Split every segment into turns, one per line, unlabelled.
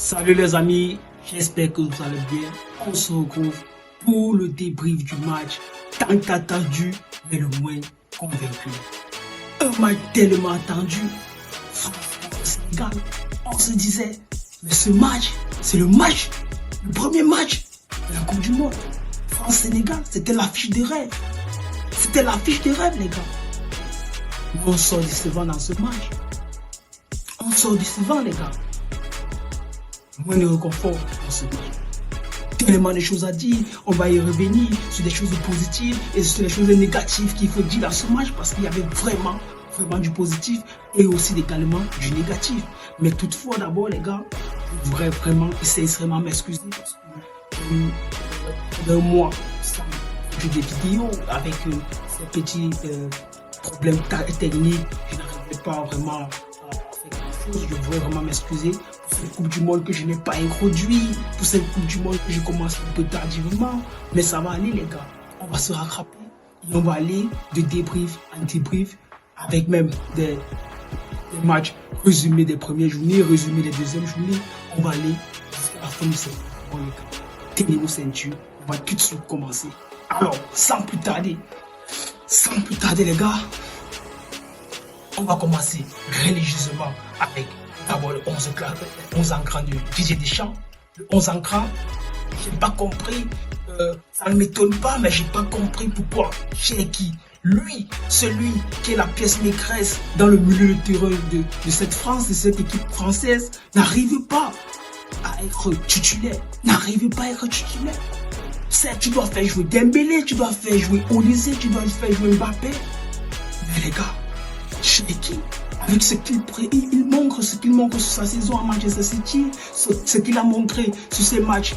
Salut les amis, j'espère que vous allez bien. On se retrouve pour le débrief du match tant attendu mais le moins convaincu. Un match tellement attendu, France-Sénégal. On se disait, mais ce match, c'est le premier match de la Coupe du Monde. France-Sénégal, c'était l'affiche des rêves. C'était l'affiche des rêves les gars. Mais on sort décevant dans ce match. On sort décevant les gars. Moins de réconfort dans ce match. Tellement de choses à dire, on va y revenir sur des choses positives et sur des choses négatives qu'il faut dire dans ce match parce qu'il y avait vraiment du positif et aussi également du négatif. Mais toutefois d'abord les gars, je voudrais vraiment et sincèrement m'excuser parce que d'un mois sans faire des vidéos avec ces petits problèmes techniques, je n'arrivais pas vraiment à faire quelque chose. Je voudrais vraiment m'excuser pour cette Coupe du Monde que je n'ai pas introduit, pour cette Coupe du Monde que j'ai commencé un peu tardivement. Mais ça va aller les gars, on va se rattraper et on va aller de débrief en débrief avec même des matchs résumés des premières journées, résumés des deuxièmes journées. On va aller jusqu'à la fin de cette Coupe les gars. Tenez vos ceintures, on va tout de suite commencer. Alors, sans plus tarder les gars, on va commencer religieusement avec d'abord le 11 ancrant de Didier Deschamps. Le 11 ancrant, j'ai pas compris, ça ne m'étonne pas, mais j'ai pas compris pourquoi Cherki, lui, celui qui est la pièce maîtresse dans le milieu de terrain de cette France, de cette équipe française, n'arrive pas à être titulaire. Certes, tu dois faire jouer Dembélé, tu dois faire jouer Olise, tu dois faire jouer Mbappé. Mais les gars, Cherki, avec ce il montre ce qu'il montre sur sa saison à Manchester City, ce qu'il a montré sur ses matchs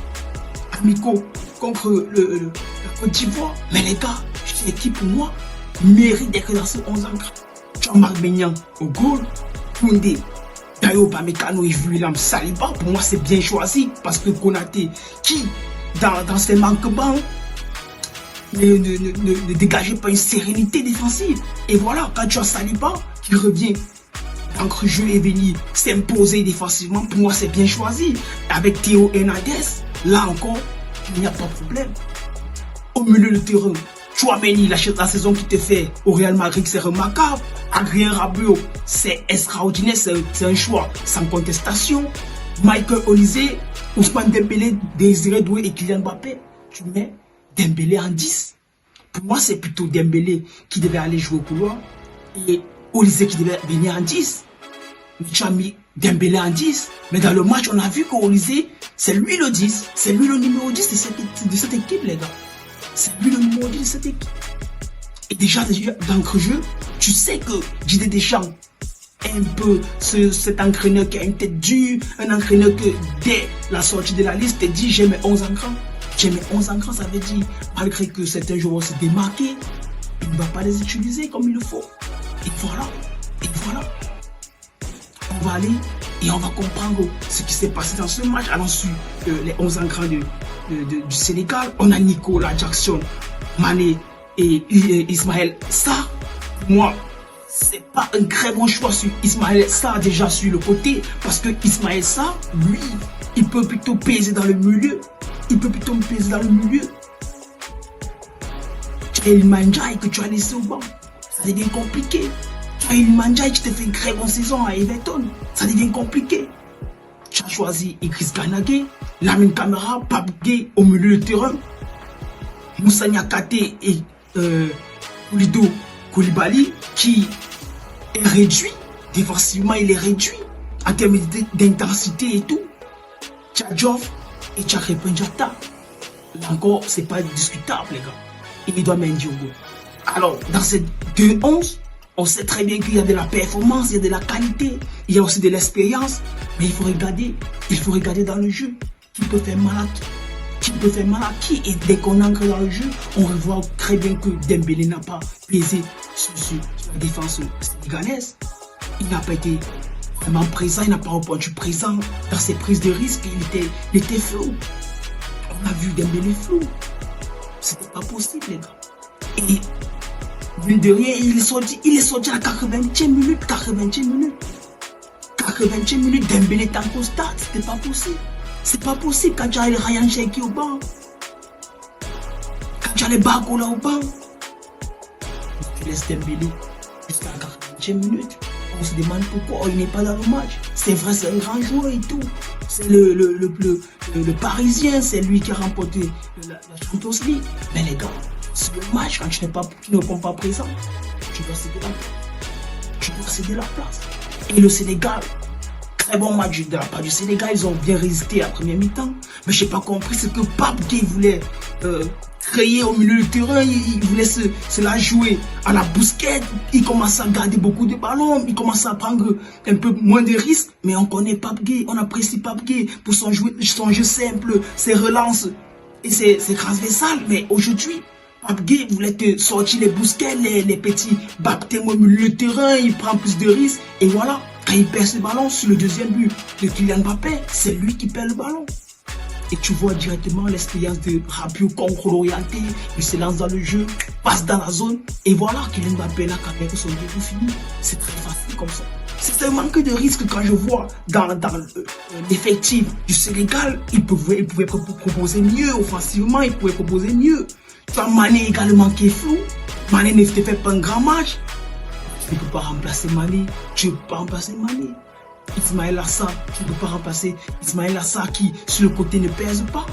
amicaux contre le Côte d'Ivoire. Mais les gars, Cherki pour moi mérite d'être dans ce 11 ancrant. Jean-Marc Maignan au goal, Koundé, Dayo Upamecano et William Saliba, pour moi c'est bien choisi parce que Konaté qui dans ses manquements ne dégageait pas une sérénité défensive. Et voilà, quand tu as Saliba qui revient entre jeu et venir s'imposer défensivement, pour moi c'est bien choisi. Avec Théo Hernandez, là encore, il n'y a pas de problème. Au milieu de terrain, Tchouaméni, la saison qu'il te fait au Real Madrid, c'est remarquable. Adrien Rabiot, c'est extraordinaire, c'est un choix sans contestation. Michael Olise, Ousmane Dembélé, Désiré Doué et Kylian Mbappé, tu mets Dembélé en 10. Pour moi, c'est plutôt Dembélé qui devait aller jouer au couloir et Olise qui devait venir en 10. Mais tu as mis Dembélé en 10. Mais dans le match, on a vu qu'Olise, c'est lui le 10. C'est lui le numéro 10 de cette équipe, les gars. C'est lui le numéro 10 de cette équipe. Et déjà d'entre-jeu, tu sais que Didier Deschamps est un peu cet entraîneur qui a une tête dure, un entraîneur que dès la sortie de la liste te dit j'ai mes 11 ancrants. J'ai mes 11 ancrants, ça veut dire malgré que certains joueurs se démarquent, il ne va pas les utiliser comme il le faut. Et voilà. On va aller et on va comprendre ce qui s'est passé dans ce match. Allons sur les 11 ancrants du Sénégal. On a Nicolas Jackson, Mané et Ismaël Sarr. Moi, c'est pas un très bon choix sur Ismaël Sarr déjà sur le côté parce que Ismaël Sarr, lui, il peut plutôt peser dans le milieu. Tu as Iliman Ndiaye que tu as laissé au banc. Ça devient compliqué. Tu as Iliman Ndiaye qui te fait une très bonne saison à Everton. Ça devient compliqué. Tu as choisi Idriss Gana Gueye, Lamine Camara, Pape Gueye au milieu de terrain. Moussa Niakhaté et Kalidou Koulibaly qui est réduit. Défensivement, il est réduit en termes d'intensité et tout. Tu as Diouf et tu as Krépin Diatta. Là encore, c'est pas discutable, les gars. Il doit mettre Diogo. Alors, dans ces 2-11, on sait très bien qu'il y a de la performance, il y a de la qualité, il y a aussi de l'expérience. Mais il faut regarder dans le jeu qui peut faire mal à qui. Et dès qu'on entre dans le jeu, on revoit très bien que Dembélé n'a pas pesé sur la défense sénégalaise. Il n'a pas été vraiment présent, il n'a pas répondu présent dans ses prises de risque. Il était flou. On a vu Dembélé flou. C'était pas possible, les gars. Et mine de rien, il est sorti à la 80e minute. 80e minute, Dembélé est en stade. C'était pas possible. C'est pas possible quand tu as les Ryan Cherki au banc. Quand tu as les Barcola au banc. Tu laisses Dembélé jusqu'à la 80e minute. On se demande pourquoi il n'est pas dans le match. C'est vrai, c'est un grand joueur et tout. C'est le Parisien, c'est lui qui a remporté la Champions League. Mais les gars, sur le match, quand tu ne prends pas présent, tu dois céder la place. Tu dois céder la place. Et le Sénégal, très bon match de la part du Sénégal, ils ont bien résisté à la première mi-temps. Mais je n'ai pas compris ce que Pape Gueye voulait créer au milieu du terrain. Il voulait se la jouer à la bousquette. Il commence à garder beaucoup de ballons. Il commence à prendre un peu moins de risques. Mais on connaît Pape Gueye, on apprécie Pape Gueye pour son jeu simple, ses relances et ses transversales. Mais aujourd'hui, Pape Gueye voulait te sortir les bousquets, les petits baptêmes au milieu du terrain. Il prend plus de risques. Et voilà, quand il perd ce ballon sur le deuxième but de Kylian Mbappé, c'est lui qui perd le ballon. Et tu vois directement l'expérience de Rabiot contrôle orienté, il se lance dans le jeu, passe dans la zone, et voilà, Kylian Mbappé là, quand même, son début fini. C'est très facile comme ça. C'est un manque de risque quand je vois dans l'effectif du Sénégal, il pouvait proposer mieux offensivement, il pouvait proposer mieux. Tu as Mané également qui est flou. Mané ne te fait pas un grand match. Tu ne peux pas remplacer Mané. Tu ne peux pas remplacer Mané. Ismaël Assar, tu ne peux pas remplacer Ismaël Assar qui, sur le côté, ne pèse pas.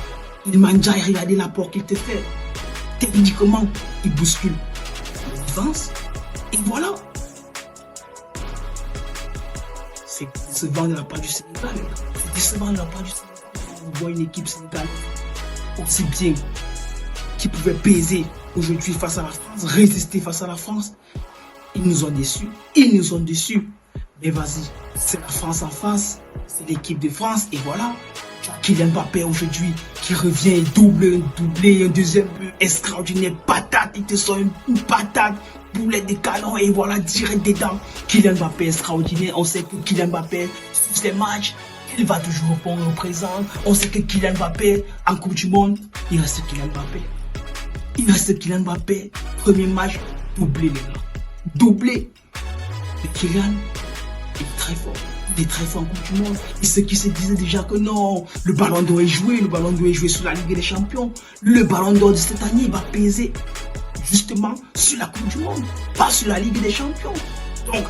Il Mandja, regardez l'apport qu'il te fait. Techniquement, il bouscule la défense. Et voilà. C'est décevant de la part du Sénégal. C'est décevant de la part du Sénégal. On voit une équipe sénégalaise aussi bien qui pouvait peser aujourd'hui face à la France, résister face à la France. Ils nous ont déçus. Ils nous ont déçus. Mais vas-y, c'est la France en face, c'est l'équipe de France, et voilà. Tu as Kylian Mbappé aujourd'hui qui revient et doublé, un deuxième but extraordinaire, patate, il te sort une patate, boulet de canon, et voilà, direct dedans. Kylian Mbappé extraordinaire, on sait que Kylian Mbappé, sur ces matchs, il va toujours répondre au présent. On sait que Kylian Mbappé, en Coupe du Monde, il reste Kylian Mbappé. Il reste Kylian Mbappé, premier match, doublé les gars, doublé. Et Kylian, il est très fort. Il est très fort en Coupe du Monde. Et ceux qui se disaient déjà que non, le Ballon d'Or est joué, le Ballon d'Or est joué sur la Ligue des Champions. Le Ballon d'Or de cette année va peser justement sur la Coupe du Monde, pas sur la Ligue des Champions. Donc,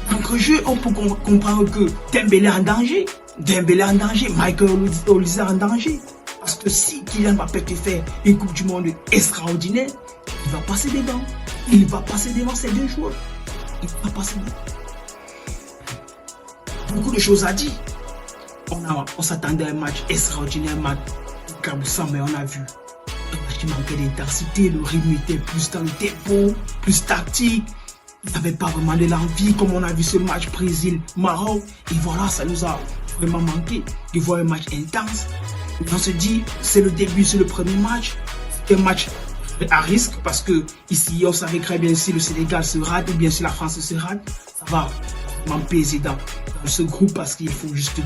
dans le jeu, on peut comprendre que Dembélé est en danger. Dembélé est en danger, Michael Olise est en danger. Parce que si Kylian Mbappé te fait une Coupe du Monde extraordinaire, il va passer devant. Il va passer devant ces deux joueurs. Il va passer devant. Beaucoup de choses à dire. On s'attendait à un match extraordinaire, un match caboussant, mais on a vu un match qui manquait d'intensité, le rythme était plus dans le tempo, plus tactique. Il n'y avait pas vraiment de l'envie, comme on a vu ce match Brésil-Maroc. Et voilà, ça nous a vraiment manqué de voir un match intense. Et on se dit, c'est le début, c'est le premier match. C'est un match à risque parce que ici, on savait très bien si le Sénégal se rate ou bien si la France se rate, ça va peser dans ce groupe parce qu'il faut juste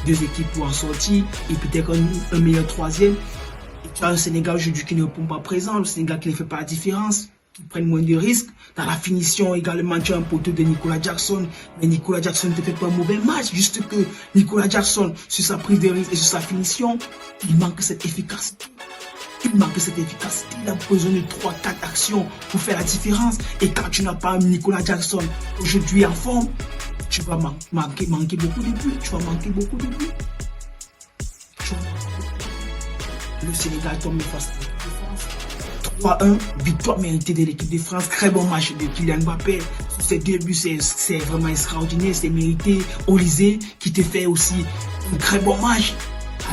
deux équipes pour en sortir et peut-être un meilleur troisième. Et tu as un Sénégal aujourd'hui qui ne répond pas présent, le Sénégal qui ne fait pas la différence, qui prennent moins de risques. Dans la finition également, tu as un poteau de Nicolas Jackson, mais Nicolas Jackson ne te fait pas un mauvais match, juste que Nicolas Jackson, sur sa prise de risque et sur sa finition, il manque cette efficacité. Il manque cette efficacité, il a besoin de 3-4 actions pour faire la différence. Et quand tu n'as pas Nicolas Jackson aujourd'hui en forme, tu vas manquer beaucoup de buts. Tu vas manquer beaucoup de buts. Le Sénégal tombe face à l'équipe de France. 3-1, victoire méritée de l'équipe de France. Très bon match de Kylian Mbappé. Sur ces deux buts, c'est vraiment extraordinaire, c'est mérité. Olise qui te fait aussi un très bon match.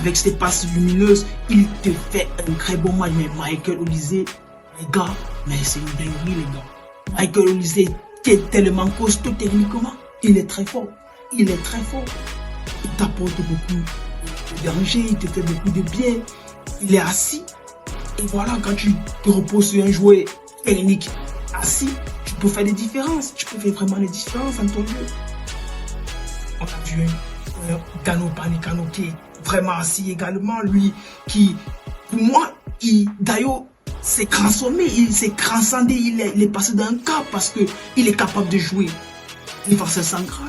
Avec ses passes lumineuses, il te fait un très bon match. Mais Michael Olise, les gars, mais c'est une dinguerie, les gars. Michael Olise est tellement costaud techniquement. Il est très fort. Il est très fort. Il t'apporte beaucoup de danger, il te fait beaucoup de bien. Il est assis. Et voilà, quand tu te reposes sur un joueur technique assis, tu peux faire des différences. Tu peux faire vraiment des différences dans ton jeu. On a vu un Dano Panicano qui est vraiment assis également. Lui qui, pour moi, d'ailleurs, s'est transformé, il s'est transcendé, il est passé d'un cap parce qu'il est capable de jouer défenseur central.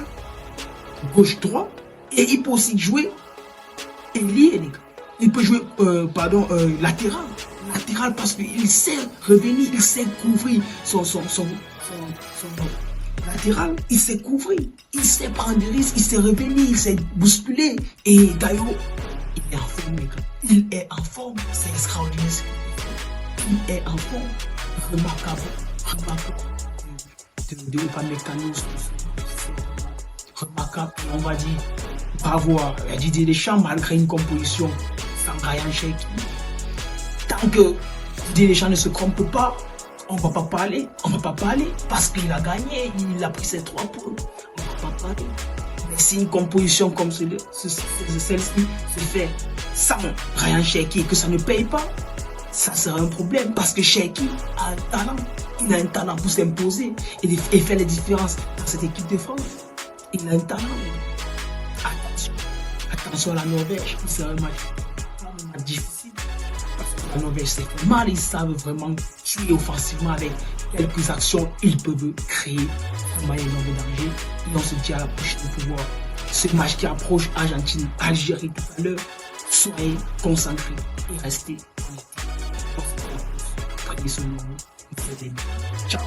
gauche-droit. Et il peut aussi jouer ailier, les gars. Il peut jouer, latéral. Latéral parce qu'il sait revenir, il sait couvrir son latéral. Il sait couvrir, il sait prendre des risques, il sait revenir, il sait bousculer. Et Gaio, il est en forme, les gars. Il est en forme. C'est extraordinaire. Il est en forme. Remarquable. De pas mécanisme. Remarquable. On va dire bravo à Didier Deschamps malgré une composition sans Ryan Cherki. Tant que Didier Deschamps ne se trompe pas, on ne va pas parler. On ne va pas parler parce qu'il a gagné, il a pris ses 3 points. On ne va pas parler. Mais si une composition comme celle-ci se fait sans Ryan Cherki et que ça ne paye pas, ça sera un problème parce que Cherki a un talent. Il a un talent pour s'imposer et faire les différences dans cette équipe de France. Il a un talent. Attention à la Norvège, c'est un match difficile. Parce que la Norvège s'est fait mal, ils savent vraiment tuer offensivement avec quelques actions, ils peuvent créer un énorme danger. Et on se dit à la prochaine pour voir ce match qui approche Argentine-Algérie tout à l'heure. Soyez concentrés et restez connectés. Prenez ce moment. Ciao.